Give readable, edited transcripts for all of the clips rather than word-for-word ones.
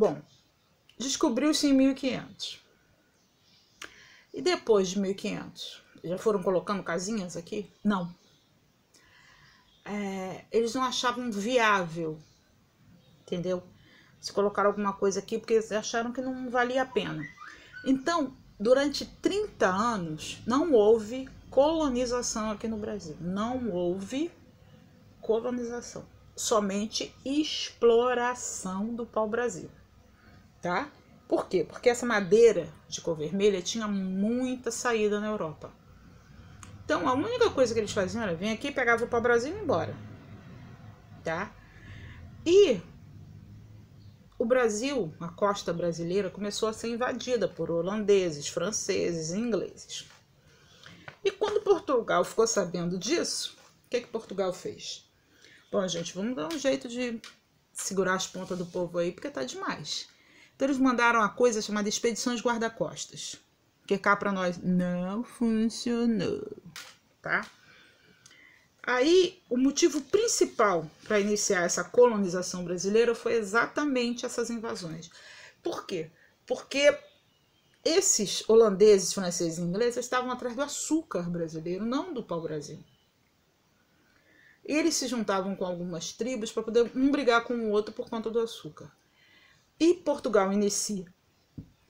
Bom, descobriu-se em 1500. E depois de 1500, já foram colocando casinhas aqui? Não. Eles não achavam viável, entendeu? Se colocaram alguma coisa aqui porque eles acharam que não valia a pena. Então, durante 30 anos, não houve colonização aqui no Brasil. Não houve colonização. Somente exploração do pau-brasil, tá? Por quê? Porque essa madeira de cor vermelha tinha muita saída na Europa. Então, a única coisa que eles faziam era vir aqui, pegava o pau-brasil e ir embora, tá? E o Brasil, a costa brasileira, começou a ser invadida por holandeses, franceses e ingleses. E quando Portugal ficou sabendo disso, o que Portugal fez? Bom, gente, vamos dar um jeito de segurar as pontas do povo aí, porque tá demais. Então eles mandaram uma coisa chamada Expedições Guarda-Costas, que cá para nós não funcionou, tá? Aí, o motivo principal para iniciar essa colonização brasileira foi exatamente essas invasões. Por quê? Porque esses holandeses, franceses e ingleses estavam atrás do açúcar brasileiro, não do pau-brasil. Eles se juntavam com algumas tribos para poder um brigar com o outro por conta do açúcar. E Portugal inicia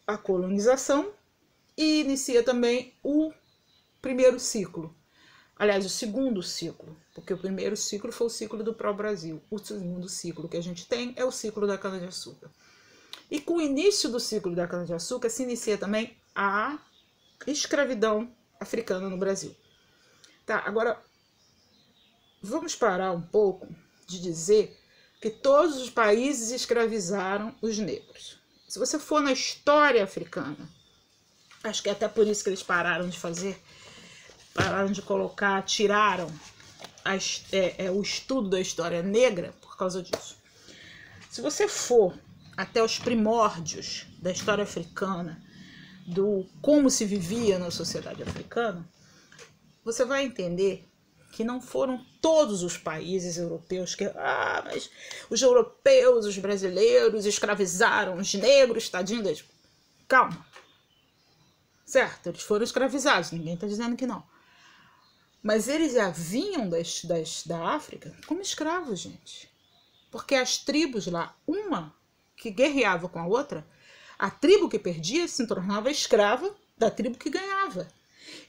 a colonização e inicia também o primeiro ciclo. Aliás, o segundo ciclo, porque o primeiro ciclo foi o ciclo do pau-brasil. O segundo ciclo que a gente tem é o ciclo da cana-de-açúcar. E com o início do ciclo da cana-de-açúcar se inicia também a escravidão africana no Brasil. Tá, agora vamos parar um pouco de dizer que todos os países escravizaram os negros. Se você for na história africana, acho que é até por isso que eles pararam de colocar, tiraram o estudo da história negra por causa disso. Se você for até os primórdios da história africana, do como se vivia na sociedade africana, você vai entender que não foram todos os países europeus que... mas os europeus, os brasileiros escravizaram os negros, tadinhos. Calma. Certo, eles foram escravizados, ninguém está dizendo que não. Mas eles já vinham da África como escravos, gente. Porque as tribos lá, uma que guerreava com a outra, a tribo que perdia se tornava escrava da tribo que ganhava.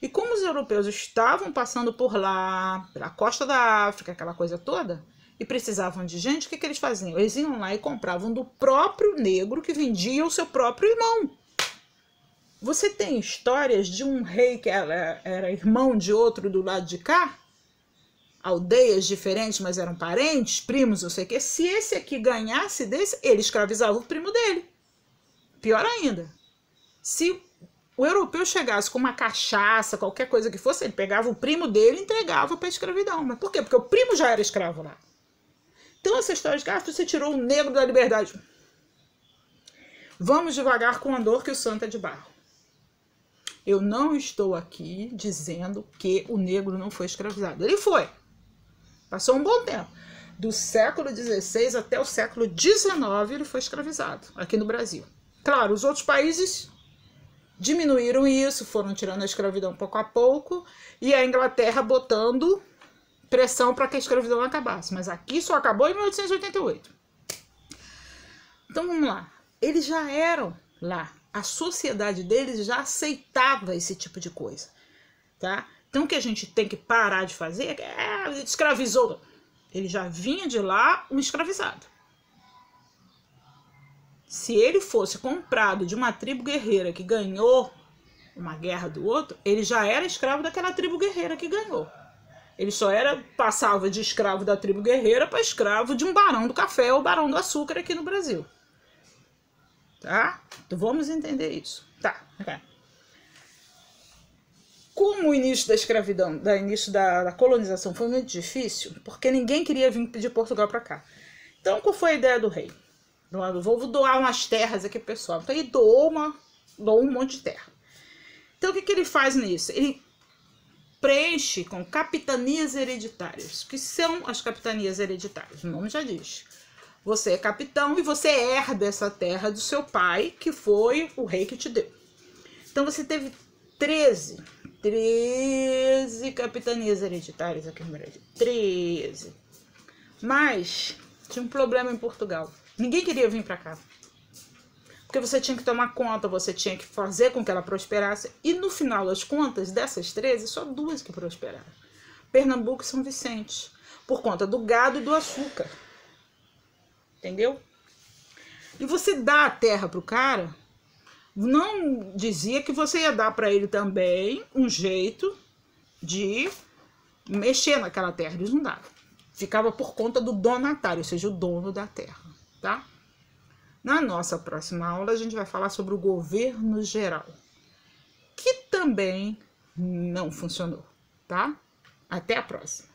E como os europeus estavam passando por lá, pela costa da África, aquela coisa toda, e precisavam de gente, o que eles faziam? Eles iam lá e compravam do próprio negro que vendia o seu próprio irmão. Você tem histórias de um rei que era irmão de outro do lado de cá? Aldeias diferentes, mas eram parentes, primos, não sei o quê. Se esse aqui ganhasse desse, ele escravizava o primo dele. Pior ainda, se o europeu chegasse com uma cachaça, qualquer coisa que fosse, ele pegava o primo dele e entregava para a escravidão. Mas por quê? Porque o primo já era escravo lá. Então essa história de que você tirou o negro da liberdade. Vamos devagar com o andor que o santo é de barro. Eu não estou aqui dizendo que o negro não foi escravizado. Ele foi. Passou um bom tempo. Do século XVI até o século XIX ele foi escravizado aqui no Brasil. Claro, os outros países diminuíram isso, foram tirando a escravidão pouco a pouco, e a Inglaterra botando pressão para que a escravidão acabasse. Mas aqui só acabou em 1888. Então vamos lá. Eles já eram lá. A sociedade deles já aceitava esse tipo de coisa, tá? Então o que a gente tem que parar de fazer é escravizou. Ele já vinha de lá um escravizado. Se ele fosse comprado de uma tribo guerreira que ganhou uma guerra do outro, ele já era escravo daquela tribo guerreira que ganhou. Ele só passava de escravo da tribo guerreira para escravo de um barão do café ou barão do açúcar aqui no Brasil. Tá? Então vamos entender isso. Tá. Como o início da escravidão, início da colonização foi muito difícil, porque ninguém queria vir de Portugal para cá. Então qual foi a ideia do rei? Vou doar umas terras aqui pro pessoal. Então ele doou um monte de terra. Então o que ele faz nisso? Ele preenche com capitanias hereditárias. O que são as capitanias hereditárias? O nome já diz. Você é capitão e você herda essa terra do seu pai, que foi o rei que te deu. Então você teve 13 capitanias hereditárias aqui no Brasil. 13. Mas tinha um problema em Portugal. Ninguém queria vir para cá. Porque você tinha que tomar conta, você tinha que fazer com que ela prosperasse. E no final das contas, dessas 13, só 2 que prosperaram. Pernambuco e São Vicente. Por conta do gado e do açúcar. Entendeu? E você dá a terra pro cara, não dizia que você ia dar para ele também um jeito de mexer naquela terra. Eles não davam. Ficava por conta do donatário, ou seja, o dono da terra, tá? Na nossa próxima aula, a gente vai falar sobre o governo geral, que também não funcionou, tá? Até a próxima.